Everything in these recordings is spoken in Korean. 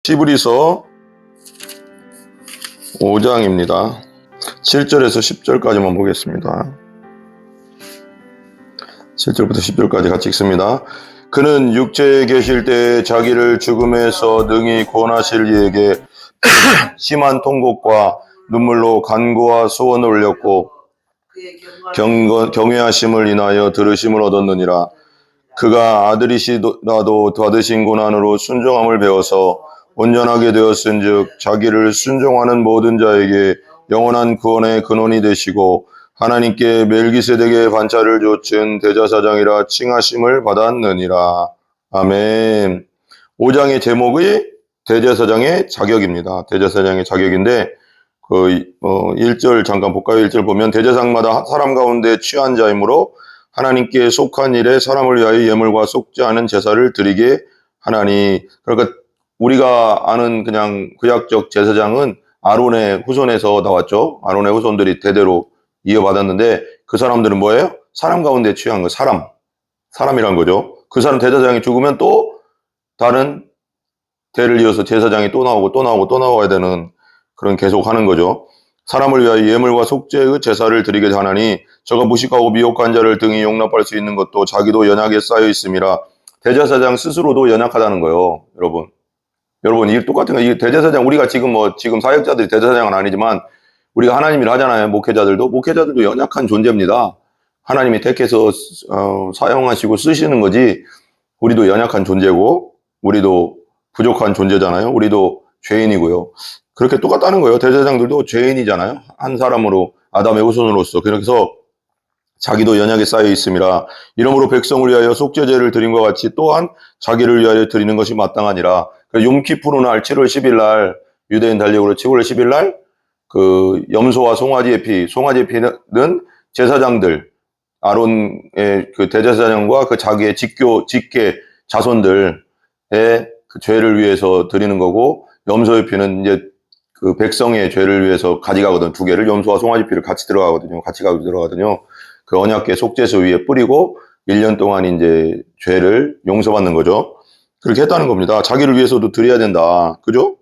히브리서 5장입니다. 7절에서 10절까지만 보겠습니다. 7절부터 10절까지 같이 읽습니다. 그는 육체에 계실 때 자기를 죽음에서 능히 구원하실 이에게 심한 통곡과 눈물로 간구와 소원을 올렸고 경외하심을 인하여 들으심을 얻었느니라. 그가 아들이시라도 받으신 고난으로 순종함을 배워서 온전하게 되었은즉 자기를 순종하는 모든 자에게 영원한 구원의 근원이 되시고 하나님께 멜기세덱의 반차를 좇은 대제사장이라 칭하심을 받았느니라. 아멘. 5장의 제목이 대제사장의 자격입니다. 대제사장의 자격인데 1절 잠깐 볼까요? 1절 보면 대제사장마다 사람 가운데 취한 자이므로 하나님께 속한 일에 사람을 위하여 예물과 속지 않은 제사를 드리게 하나니. 그러니까 우리가 아는 그냥 구약적 제사장은 아론의 후손에서 나왔죠. 아론의 후손들이 대대로 이어받았는데 그 사람들은 뭐예요? 사람 가운데 취한 거, 사람이란 거죠. 그 사람 대제사장이 죽으면 또 다른 대를 이어서 제사장이 또 나와야 되는 그런 계속 하는 거죠. 사람을 위하여 예물과 속죄의 제사를 드리게 하나니 저가 무식하고 미혹한 자를 등이 용납할 수 있는 것도 자기도 연약에 쌓여 있음이라. 대제사장 스스로도 연약하다는 거예요. 여러분, 이 똑같은 거, 이 대제사장, 우리가 지금 사역자들이 대제사장은 아니지만, 우리가 하나님 일 하잖아요. 목회자들도 연약한 존재입니다. 하나님이 택해서, 사용하시고 쓰시는 거지, 우리도 연약한 존재고, 우리도 부족한 존재잖아요. 우리도 죄인이고요. 그렇게 똑같다는 거예요. 대제사장들도 죄인이잖아요. 한 사람으로, 아담의 후손으로서. 그래서, 자기도 연약에 쌓여 있음이라. 이러므로 백성을 위하여 속죄제를 드린 것 같이 또한 자기를 위하여 드리는 것이 마땅하니라. 욤키푸르 날 7월 10일 날 유대인 달력으로 7월 10일 날 그 염소와 송아지의 피는 제사장들, 아론의 그 대제사장과 그 자기의 직계 자손들의 그 죄를 위해서 드리는 거고, 염소의 피는 이제 그 백성의 죄를 위해서 가져가거든. 두 개를, 염소와 송아지 피를 같이 들어가거든요. 그 언약궤 속죄소 위에 뿌리고 1년 동안 이제 죄를 용서받는 거죠. 그렇게 했다는 겁니다. 자기를 위해서도 드려야 된다. 그죠?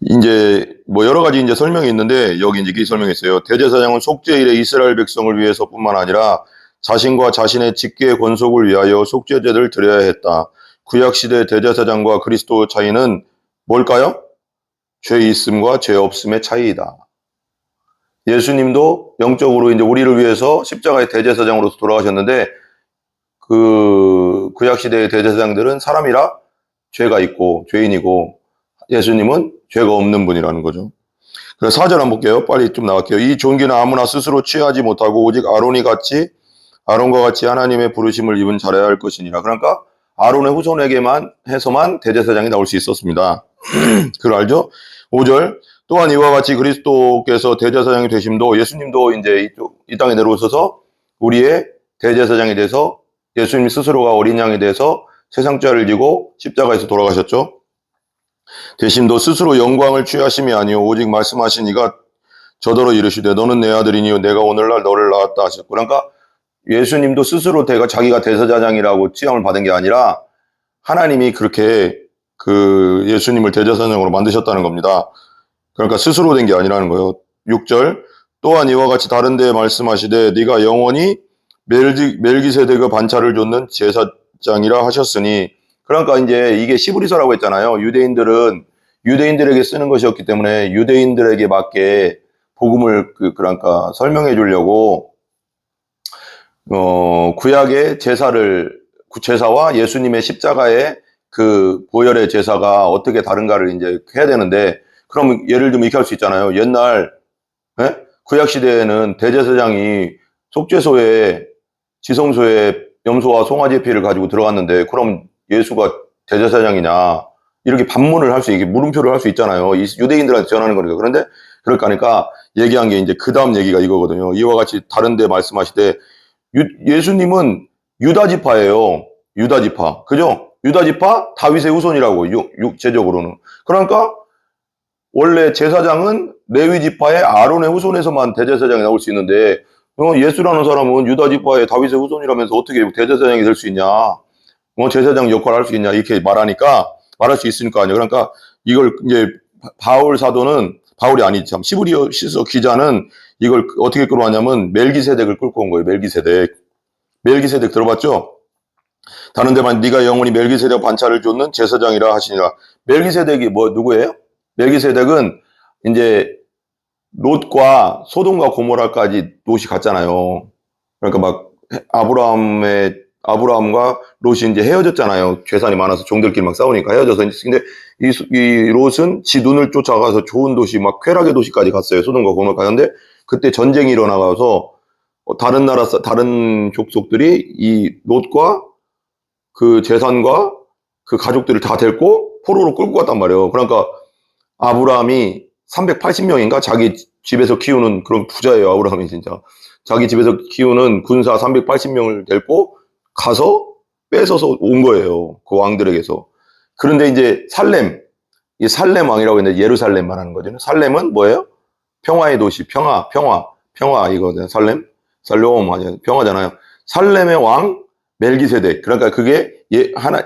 이제 여러 가지 이제 설명이 있는데 여기 이제 설명했어요. 대제사장은 속죄일에 이스라엘 백성을 위해서뿐만 아니라 자신과 자신의 직계의 권속을 위하여 속죄제를 드려야 했다. 구약 시대 대제사장과 그리스도 차이는 뭘까요? 죄 있음과 죄 없음의 차이이다. 예수님도 영적으로 이제 우리를 위해서 십자가의 대제사장으로서 돌아가셨는데 그 구약 시대의 대제사장들은 사람이라 죄가 있고 죄인이고 예수님은 죄가 없는 분이라는 거죠. 그래서 4절 한번 볼게요. 빨리 좀 나갈게요. 이 존귀는 아무나 스스로 취하지 못하고 오직 아론과 같이 하나님의 부르심을 입은 자라야 할 것이니라. 그러니까 아론의 후손에게만 해서만 대제사장이 나올 수 있었습니다. 그걸 알죠? 5절 또한 이와 같이 그리스도께서 대제사장이 되심도, 예수님도 이제 이 땅에 내려오셔서 우리의 대제사장이 돼서 예수님 스스로가 어린 양이 돼서 세상 죄를 지고 십자가에서 돌아가셨죠. 되심도 스스로 영광을 취하심이 아니요 오직 말씀하신 이가 저더러 이르시되 너는 내 아들이니요 내가 오늘날 너를 낳았다 하셨고. 그러니까 예수님도 스스로 자기가 대제사장이라고 취함을 받은 게 아니라 하나님이 그렇게 그 예수님을 대제사장으로 만드셨다는 겁니다. 그러니까 스스로 된 게 아니라는 거예요. 6절 또한 이와 같이 다른 데에 말씀하시되 네가 영원히 멜기세덱의 반차를 좇는 제사장이라 하셨으니. 그러니까 이제 이게 시브리서라고 했잖아요. 유대인들에게 쓰는 것이었기 때문에 유대인들에게 맞게 복음을 그러니까 설명해 주려고 구약의 제사와 예수님의 십자가의 그 보혈의 제사가 어떻게 다른가를 이제 해야 되는데, 그럼 예를 들면 이렇게 할 수 있잖아요. 옛날 구약 시대에는 대제사장이 속죄소에 지성소에 염소와 송아지 피를 가지고 들어갔는데 그럼 예수가 대제사장이냐 이렇게 반문을 할 수 있게 물음표를 할 수 있잖아요. 유대인들한테 전하는 거니까. 그런데 그렇게 하니까 얘기한 게 이제 그 다음 얘기가 이거거든요. 이와 같이 다른 데 말씀하시되 예수님은 유다지파예요. 유다지파. 그죠? 유다지파 다윗의 후손이라고 육체적으로는. 그러니까 원래 제사장은 레위지파의 아론의 후손에서만 대제사장이 나올 수 있는데 예수라는 사람은 유다지파의 다윗의 후손이라면서 어떻게 대제사장이 될 수 있냐. 제사장 역할을 할 수 있냐 이렇게 말할 수 있으니까 아니야. 그러니까 이걸 이제 바울 사도는 바울이 아니지 참 시브리어시서 기자는 이걸 어떻게 끌어왔냐면 멜기세덱을 끌고 온 거예요. 멜기세덱 들어봤죠? 다른 데만 네가 영원히 멜기세덱 반차를 쫓는 제사장이라 하시니라. 멜기세덱이 누구예요? 멜기세덱은 이제 롯과 소돔과 고모라까지 롯이 갔잖아요. 그러니까 막 아브라함과 롯이 이제 헤어졌잖아요. 재산이 많아서 종들끼리 막 싸우니까 헤어져서. 근데 이 롯은 지 눈을 쫓아가서 좋은 도시, 막 쾌락의 도시까지 갔어요. 소돔과 고모라 가는데 그때 전쟁이 일어나가서 다른 족속들이 이 롯과 그 재산과 그 가족들을 다 데리고 포로로 끌고 갔단 말이에요. 그러니까 아브라함이 380명인가 자기 집에서 키우는 그런 부자예요. 아브라함이 진짜. 자기 집에서 키우는 군사 380명을 데리고 가서 뺏어서 온 거예요. 그 왕들에게서. 그런데 이제 이 살렘 왕이라고 했는데 예루살렘 말하는 거죠. 살렘은 뭐예요? 평화의 도시, 평화 이거잖아요. 살렘 아니에요. 평화잖아요. 살렘의 왕 멜기세덱. 그러니까 그게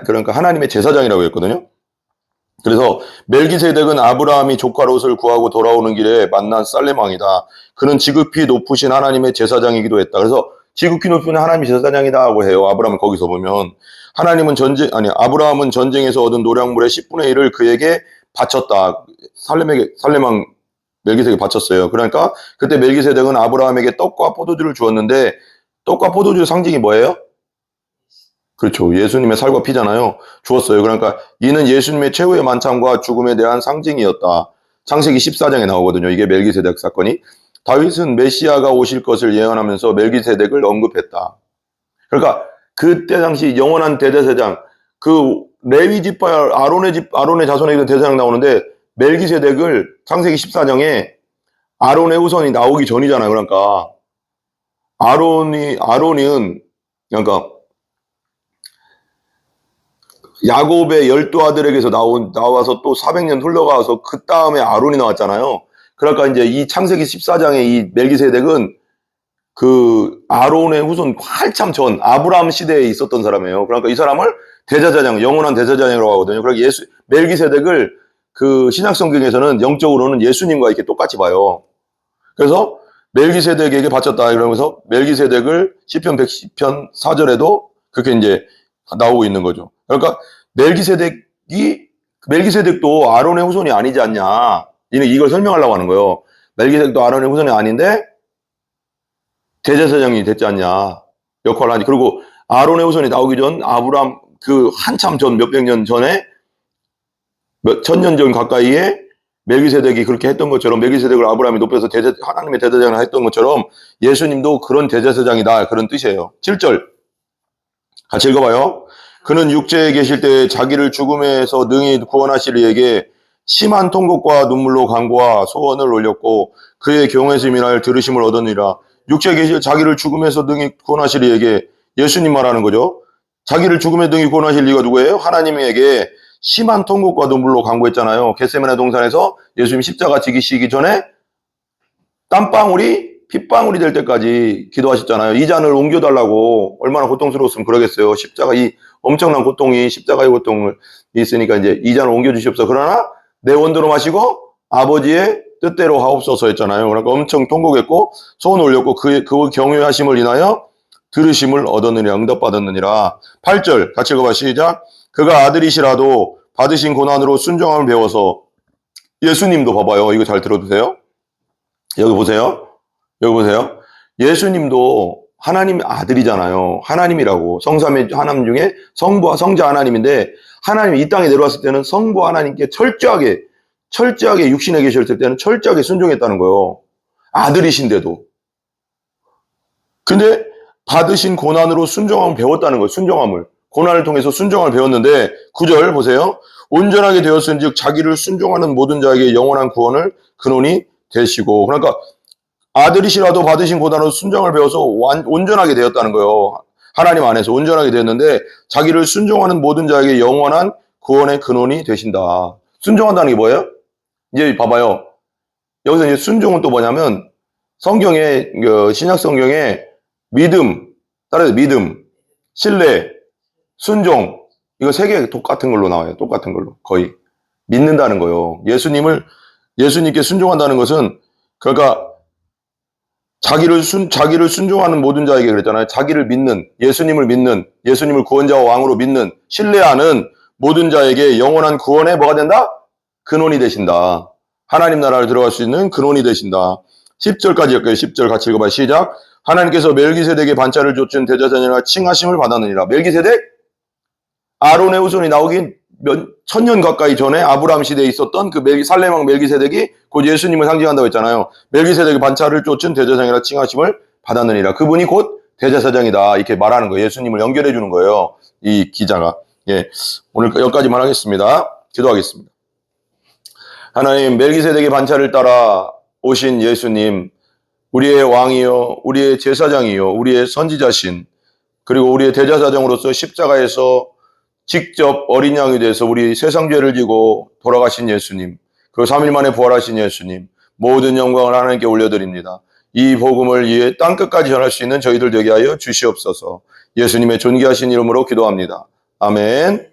그러니까 하나님의 제사장이라고 했거든요. 그래서 멜기세덱은 아브라함이 조카 롯을 구하고 돌아오는 길에 만난 살렘 왕이다. 그는 지극히 높으신 하나님의 제사장이기도 했다. 그래서 지극히 높은 하나님의 제사장이다고 해요. 아브라함은 거기서 보면 아브라함은 전쟁에서 얻은 노량물의 10분의 1을 그에게 바쳤다. 살렘 왕 멜기세덱이 바쳤어요. 그러니까 그때 멜기세덱은 아브라함에게 떡과 포도주를 주었는데 떡과 포도주의 상징이 뭐예요? 그렇죠. 예수님의 살과 피잖아요. 주었어요. 그러니까 이는 예수님의 최후의 만찬과 죽음에 대한 상징이었다. 창세기 14장에 나오거든요. 이게 멜기세덱 사건이. 다윗은 메시아가 오실 것을 예언하면서 멜기세덱을 언급했다. 그러니까 그때 당시 영원한 대제사장, 그 레위 지파 아론의 자손에 있는 대제사장 나오는데 멜기세덱을 창세기 14장에 아론의 후손이 나오기 전이잖아요. 그러니까 아론은 그러니까 야곱의 12아들에게서 나와서 또 400년 흘러가서 그 다음에 아론이 나왔잖아요. 그러니까 이제 이 창세기 14장의 이 멜기세덱은 그 아론의 후손 한참 전 아브라함 시대에 있었던 사람이에요. 그러니까 이 사람을 영원한 대제사장이라고 하거든요. 그러니까 멜기세덱을 그 신약 성경에서는 영적으로는 예수님과 이렇게 똑같이 봐요. 그래서 멜기세덱에게 바쳤다 이러면서 멜기세덱을 시편 110편 4절에도 그렇게 이제 나오고 있는 거죠. 그러니까 멜기세덱도 아론의 후손이 아니지 않냐. 이걸 설명하려고 하는 거예요. 멜기세덱도 아론의 후손이 아닌데 대제사장이 됐지 않냐. 역할을 하니. 그리고 아론의 후손이 나오기 전 아브라함 한참 전 몇백 년 전에 천년 전 가까이에 멜기세덱이 그렇게 했던 것처럼 멜기세덱을 아브라함이 높여서 하나님의 대제사장을 했던 것처럼 예수님도 그런 대제사장이다. 그런 뜻이에요. 7절 같이 읽어봐요. 그는 육체에 계실 때 자기를 죽음에서 능히 구원하실 이에게 심한 통곡과 눈물로 간구와 소원을 올렸고 그의 경외심 인하여 들으심을 얻었느니라. 육체에 계실 자기를 죽음에서 능히 구원하실 이에게 예수님 말하는 거죠. 자기를 죽음에 능히 구원하실 이가 누구예요? 하나님에게 심한 통곡과 눈물로 간구했잖아요. 겟세마네 동산에서 예수님이 십자가 지기시기 전에 핏방울이 될 때까지 기도하셨잖아요. 이 잔을 옮겨달라고. 얼마나 고통스러웠으면 그러겠어요. 이 엄청난 고통이 십자가의 고통을 있으니까 이제 이 잔을 옮겨주시옵소서. 그러나 내 원대로 마시고 아버지의 뜻대로 하옵소서 했잖아요. 그러니까 엄청 통곡했고 소원을 올렸고 그 경외하심을 인하여 들으심을 얻었느니라. 응답받았느니라. 8절 같이 읽어봐. 시작. 그가 아들이시라도 받으신 고난으로 순종함을 배워서 예수님도 봐봐요. 이거 잘 들어두세요. 여기 보세요. 예수님도 하나님의 아들이잖아요. 하나님이라고. 성삼위 하나님 중에 성자 하나님인데 하나님이 이 땅에 내려왔을 때는 성부 하나님께 철저하게 육신에 계셨을 때는 철저하게 순종했다는 거예요. 아들이신데도. 근데 받으신 고난으로 순종함을 배웠다는 거예요. 순종함을. 고난을 통해서 순종함을 배웠는데 9절 보세요. 온전하게 되었은즉 자기를 순종하는 모든 자에게 영원한 구원을 근원이 되시고. 그러니까 아들이시라도 받으신 고난으로 순종을 배워서 온전하게 되었다는 거예요. 하나님 안에서 온전하게 되었는데 자기를 순종하는 모든 자에게 영원한 구원의 근원이 되신다. 순종한다는 게 뭐예요? 이제 봐봐요. 여기서 이제 순종은 또 뭐냐면 성경에 신약 성경에 믿음, 따라서 믿음, 신뢰, 순종 이거 세 개 똑같은 걸로 나와요. 똑같은 걸로. 거의. 믿는다는 거요. 예수님께 순종한다는 것은, 그러니까 자기를 순종하는 모든 자에게 그랬잖아요. 자기를 믿는, 예수님을 믿는, 예수님을 구원자와 왕으로 믿는, 신뢰하는 모든 자에게 영원한 구원의 뭐가 된다? 근원이 되신다. 하나님 나라를 들어갈 수 있는 근원이 되신다. 10절까지 였고요. 10절 같이 읽어봐요. 시작. 하나님께서 멜기세덱의 반차를 좇은 대제사장이라 칭하심을 받았느니라. 멜기세덱? 아론의 후손이 나오기 천년 가까이 전에 아브라함 시대에 있었던 그 살렘왕 멜기세덱이 곧 예수님을 상징한다고 했잖아요. 멜기세덱의 반차를 쫓은 대제사장이라 칭하심을 받았느니라. 그분이 곧 대제사장이다. 이렇게 말하는 거예요. 예수님을 연결해 주는 거예요. 이 기자가. 예. 오늘 여기까지만 하겠습니다. 기도하겠습니다. 하나님, 멜기세덱의 반차를 따라 오신 예수님, 우리의 왕이요, 우리의 제사장이요, 우리의 선지자신, 그리고 우리의 대제사장으로서 십자가에서 직접 어린 양이 돼서 우리 세상 죄를 지고 돌아가신 예수님, 그리고 3일 만에 부활하신 예수님, 모든 영광을 하나님께 올려드립니다. 이 복음을 이에 땅끝까지 전할 수 있는 저희들 되게 하여 주시옵소서. 예수님의 존귀하신 이름으로 기도합니다. 아멘.